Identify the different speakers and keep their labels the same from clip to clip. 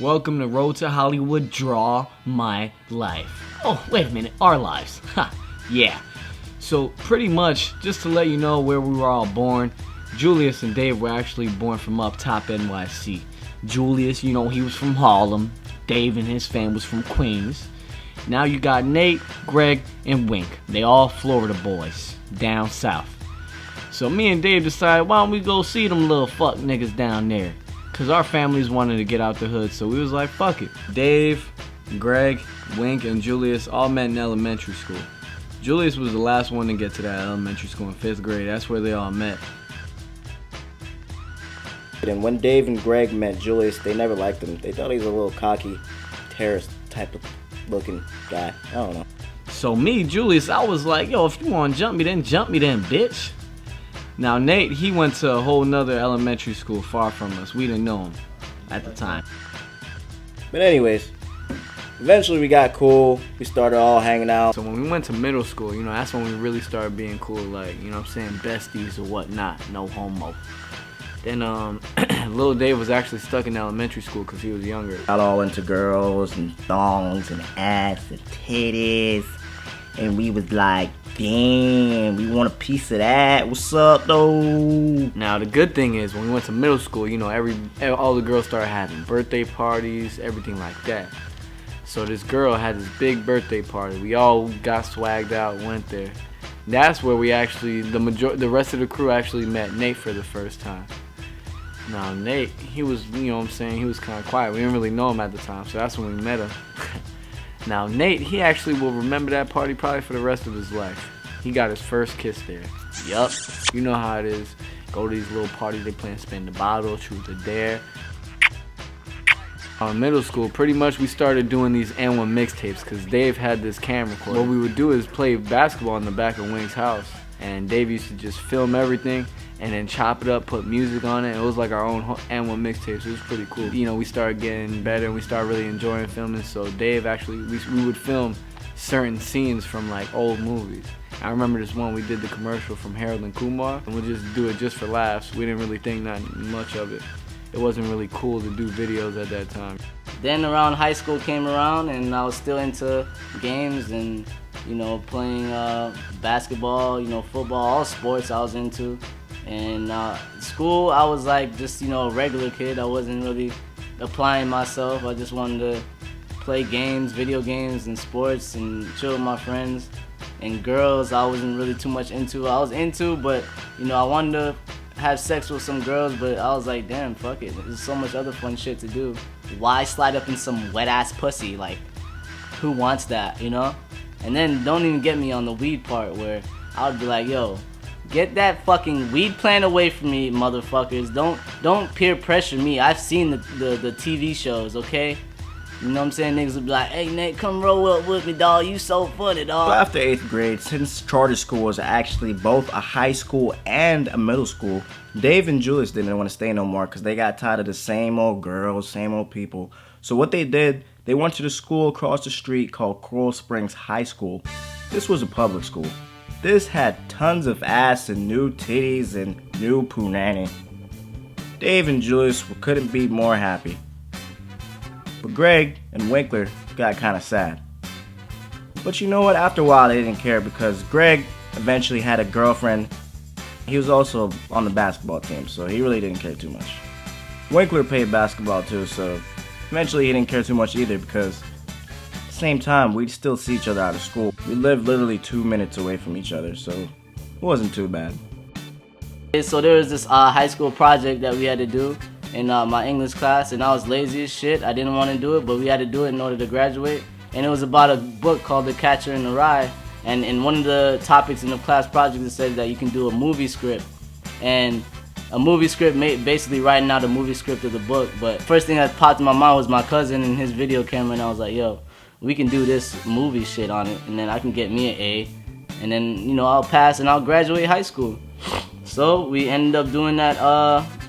Speaker 1: Welcome to Road to Hollywood, Draw My Life. Oh, wait a minute, our lives. Ha, yeah. So pretty much, just to let you know where we were all born, Julius and Dave were actually born from up top NYC. Julius, you know, he was from Harlem. Dave and his fam was from Queens. Now you got Nate, Greg, and Wink. They all Florida boys, down south. So me and Dave decided, why don't we go see them little fuck niggas down there? Cause our families wanted to get out the hood, so we was like, fuck it. Dave, Greg, Wink, and Julius all met in elementary school. Julius was the last one to get to that elementary school in 5th grade. That's where they all met.
Speaker 2: And when Dave and Greg met Julius, they never liked him. They thought he was a little cocky, terrorist type of looking guy. I don't know.
Speaker 1: So me, Julius, I was like, yo, if you want to jump me, then bitch. Now Nate, he went to a whole nother elementary school far from us. We didn't know him at the time.
Speaker 2: But anyways, eventually we got cool. We started all hanging out.
Speaker 1: So when we went to middle school, you know, that's when we really started being cool, like, you know what I'm saying, besties or whatnot, no homo. Then little Dave was actually stuck in elementary school because he was younger.
Speaker 2: Got all into girls and thongs and ass and titties. And we was like, damn, we want a piece of that. What's up, though?
Speaker 1: Now, the good thing is, when we went to middle school, you know, all the girls started having birthday parties, everything like that. So this girl had this big birthday party. We all got swagged out, went there. That's where we actually, the rest of the crew actually met Nate for the first time. Now, Nate, he was, you know what I'm saying, he was kind of quiet. We didn't really know him at the time, so that's when we met him. Now, Nate, he actually will remember that party probably for the rest of his life. He got his first kiss there. Yup. You know how it is. Go to these little parties, they play spin the bottle, truth or dare. In middle school, pretty much we started doing these N1 mixtapes because Dave had this camera recorder. What we would do is play basketball in the back of Wink's house. And Dave used to just film everything and then chop it up, put music on it. It was like our own N1 mixtapes. It was pretty cool. You know, we started getting better and we started really enjoying filming. So Dave actually, we would film certain scenes from like old movies. I remember this one, we did the commercial from Harold and Kumar, and we'd just do it just for laughs. We didn't really think that much of it. It wasn't really cool to do videos at that time.
Speaker 3: Then around high school came around and I was still into games and, you know, playing basketball, you know, football, all sports I was into. And school, I was like just, you know, a regular kid. I wasn't really applying myself. I just wanted to play games, video games and sports and chill with my friends. And girls, I wasn't really too much into. I was into, but, you know, I wanted to have sex with some girls, but I was like, damn, fuck it. There's so much other fun shit to do. Why slide up in some wet-ass pussy? Like, who wants that, you know? And then don't even get me on the weed part where I would be like, yo, get that fucking weed plant away from me, motherfuckers. Don't peer pressure me. I've seen the TV shows, okay? You know what I'm saying? Niggas would be like, hey, Nate, come roll up with me, dawg. You so funny, dawg.
Speaker 2: After 8th grade, since charter school was actually both a high school and a middle school, Dave and Julius didn't want to stay no more because they got tired of the same old girls, same old people. So what they did, they went to the school across the street called Coral Springs High School. This was a public school. This had tons of ass and new titties and new punani. Dave and Julius couldn't be more happy. But Greg and Winkler got kind of sad. But you know what? After a while, they didn't care because Greg eventually had a girlfriend. He was also on the basketball team, so he really didn't care too much. Winkler played basketball too, so eventually he didn't care too much either because at the same time, we'd still see each other out of school. We lived literally 2 minutes away from each other, so it wasn't too bad.
Speaker 3: So there was this high school project that we had to do in my English class, and I was lazy as shit. I didn't want to do it, but we had to do it in order to graduate. And it was about a book called The Catcher in the Rye. And in one of the topics in the class project, it said that you can do a movie script. And a movie script, basically writing out a movie script of the book. But first thing that popped in my mind was my cousin and his video camera, and I was like, yo, we can do this movie shit on it, and then I can get me an A. And then, you know, I'll pass and I'll graduate high school. So we ended up doing that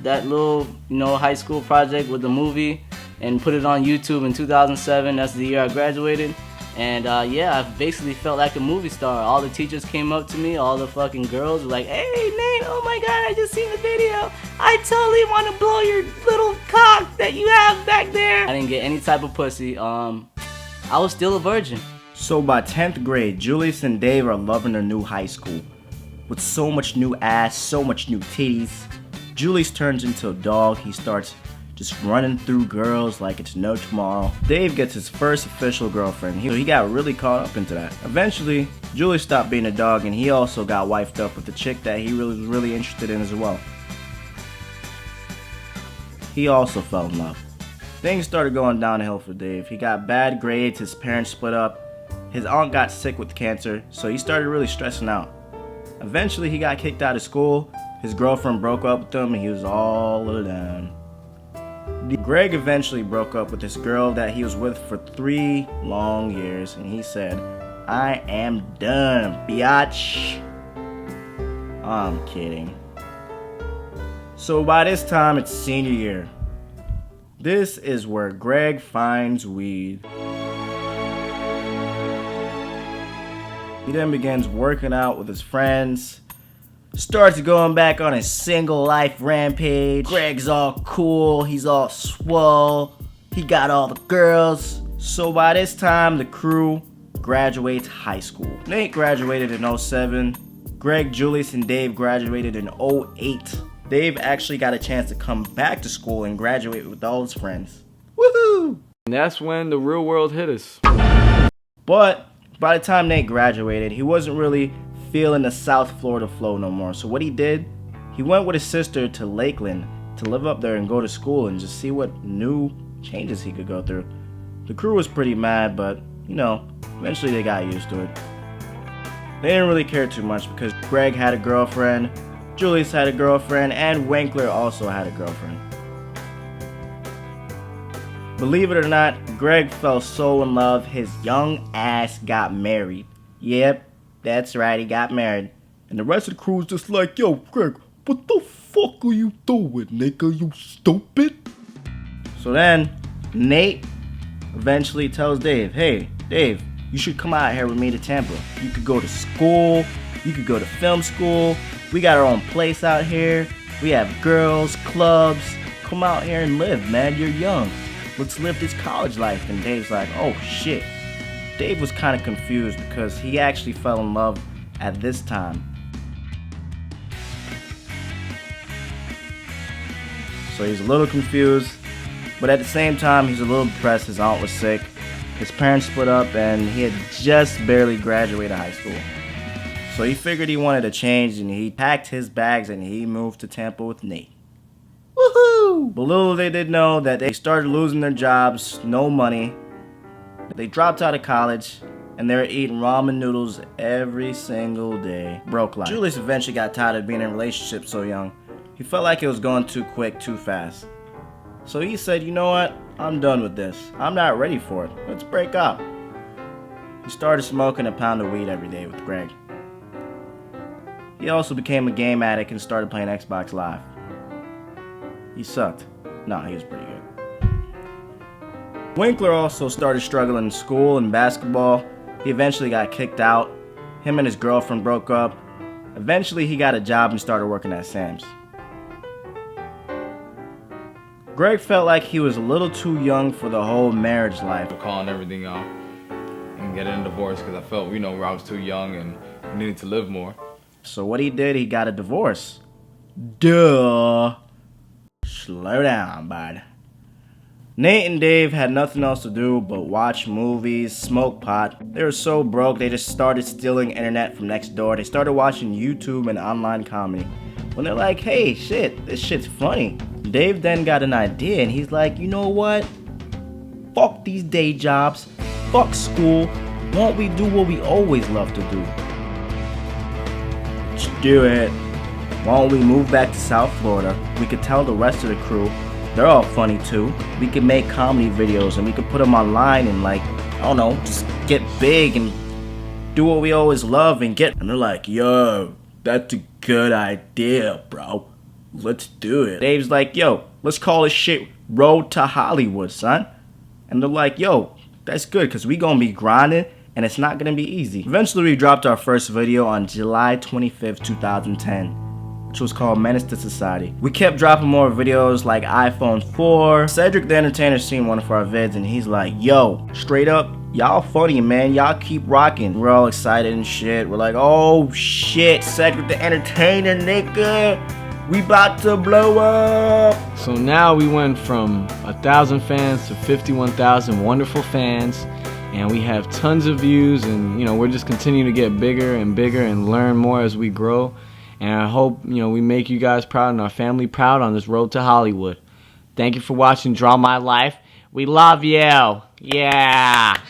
Speaker 3: little, you know, high school project with the movie and put it on YouTube in 2007. That's the year I graduated. And yeah, I basically felt like a movie star. All the teachers came up to me, all the fucking girls were like, hey Nate, oh my god, I just seen the video. I totally want to blow your little
Speaker 2: cock that you have back there?
Speaker 3: I didn't get any type of pussy. I was still a virgin.
Speaker 2: So by 10th grade, Julius and Dave are loving their new high school. With so much new ass, so much new titties. Julius turns into a dog. He starts just running through girls like it's no tomorrow. Dave gets his first official girlfriend. He got really caught up into that. Eventually, Julius stopped being a dog and he also got wifed up with a chick that he was really interested in as well. He also fell in love. Things started going downhill for Dave. He got bad grades, his parents split up, his aunt got sick with cancer, so he started really stressing out. Eventually, he got kicked out of school, his girlfriend broke up with him, and he was all alone. Greg eventually broke up with this girl that he was with for 3 long years, and he said, "I am done, biatch." I'm kidding. So by this time, it's senior year. This is where Greg finds weed. He then begins working out with his friends, starts going back on his single life rampage. Greg's all cool, he's all swole, he got all the girls. So by this time, the crew graduates high school. Nate graduated in 07, Greg, Julius, and Dave graduated in 08. Dave actually got a chance to come back to school and graduate with all his friends. Woohoo!
Speaker 1: And that's when the real world hit us.
Speaker 2: But by the time Nate graduated, he wasn't really feeling the South Florida flow no more. So what he did, he went with his sister to Lakeland to live up there and go to school and just see what new changes he could go through. The crew was pretty mad, but you know, eventually they got used to it. They didn't really care too much because Greg had a girlfriend, Julius had a girlfriend, and Winkler also had a girlfriend. Believe it or not, Greg fell so in love, his young ass got married. Yep, that's right, he got married. And the rest of the crew was just like, "Yo, Greg, what the fuck are you doing, nigga? You stupid?" So then, Nate eventually tells Dave, "Hey, Dave, you should come out here with me to Tampa. You could go to school, you could go to film school. We got our own place out here. We have girls, clubs. Come out here and live, man. You're young. Let's live this college life." And Dave's like, "Oh shit." Dave was kind of confused because he actually fell in love at this time. So he's a little confused, but at the same time he's a little depressed. His aunt was sick, his parents split up, and he had just barely graduated high school. So he figured he wanted a change, and he packed his bags and he moved to Tampa with Nate. Woohoo! But little they did know that they started losing their jobs, no money. They dropped out of college, and they were eating ramen noodles every single day. Broke life. Julius eventually got tired of being in a relationship so young. He felt like it was going too quick, too fast. So he said, "You know what? I'm done with this. I'm not ready for it. Let's break up." He started smoking a pound of weed every day with Greg. He also became a game addict and started playing Xbox Live. He sucked. No, he was pretty good. Winkler also started struggling in school and basketball. He eventually got kicked out. Him and his girlfriend broke up. Eventually he got a job and started working at Sam's. Greg felt like he was a little too young for the whole marriage life.
Speaker 4: Calling everything out and getting a divorce because I felt, where I was too young and needed to live more.
Speaker 2: So what he did, he got a divorce. Duh. Slow down, bud. Nate and Dave had nothing else to do but watch movies, smoke pot. They were so broke, they just started stealing internet from next door. They started watching YouTube and online comedy. When they're like, "Hey, shit, this shit's funny." Dave then got an idea and he's like, "You know what? Fuck these day jobs. Fuck school. Why don't we do what we always love to do? Let's do it. Why don't we move back to South Florida? We could tell the rest of the crew they're all funny too. We could make comedy videos and we could put them online and just get big and do what we always love and get." And they're like, "Yo, that's a good idea, bro. Let's do it." Dave's like, "Yo, let's call this shit Road to Hollywood, son." And they're like, "Yo, that's good because we gonna be grinding and it's not gonna be easy." Eventually we dropped our first video on July 25th, 2010. which was called Menace to Society. We kept dropping more videos like iPhone 4. Cedric the Entertainer seen one of our vids and he's like, yo, straight up, y'all funny, man. Y'all keep rocking. We're all excited and shit. We're like, oh shit, Cedric the Entertainer, nigga. We about to blow up.
Speaker 1: So now we went from 1,000 fans to 51,000 wonderful fans, and we have tons of views, and we're just continuing to get bigger and bigger and learn more as we grow. And I hope we make you guys proud and our family proud on this road to Hollywood. Thank you for watching Draw My Life. We love you. Yeah.